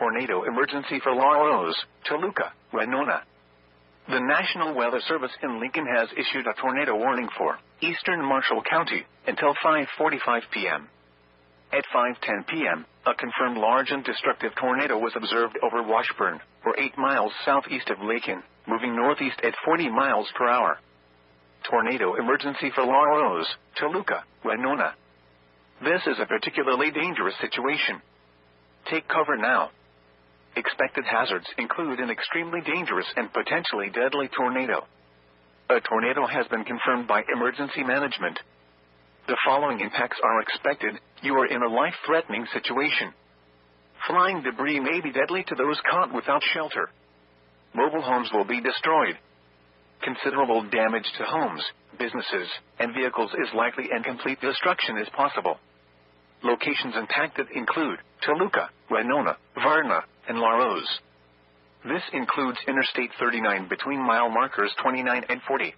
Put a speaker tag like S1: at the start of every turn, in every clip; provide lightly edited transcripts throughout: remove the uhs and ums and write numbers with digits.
S1: tornado emergency for Laros, Toluca, Winona. The National Weather Service in Lincoln has issued a tornado warning for eastern Marshall County until 5:45 p.m. At 5:10 p.m., a confirmed large and destructive tornado was observed over Washburn, or 8 miles southeast of Lincoln, moving northeast at 40 miles per hour. Tornado emergency for Laros, Toluca, Winona. This is a particularly dangerous situation. Take cover now. Expected hazards include an extremely dangerous and potentially deadly tornado. A tornado has been confirmed by emergency management. The following impacts are expected. You are in a life-threatening situation. Flying debris may be deadly to those caught without shelter. Mobile homes will be destroyed. Considerable damage to homes, businesses, and vehicles is likely, and complete destruction is possible. Locations impacted include Toluca, Winona, Varna, and Laros. This includes Interstate 39 between mile markers 29 and 40.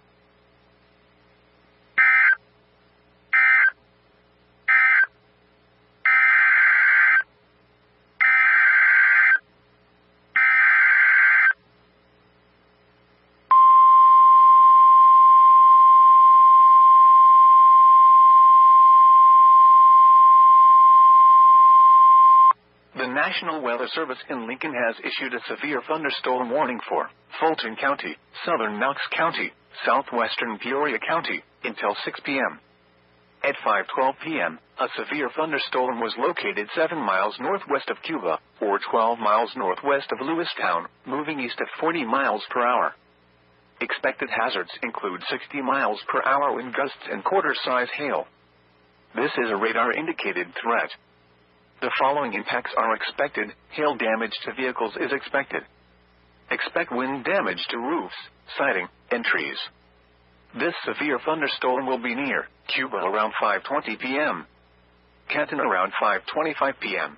S1: The National Weather Service in Lincoln has issued a severe thunderstorm warning for Fulton County, southern Knox County, southwestern Peoria County, until 6 p.m. At 5:12 p.m., a severe thunderstorm was located 7 miles northwest of Cuba, or 12 miles northwest of Lewistown, moving east at 40 miles per hour. Expected hazards include 60 miles per hour wind gusts and quarter-size hail. This is a radar-indicated threat. The following impacts are expected. Hail damage to vehicles is expected. Expect wind damage to roofs, siding, and trees. This severe thunderstorm will be near Cuba around 5:20 p.m. Canton around 5:25 p.m.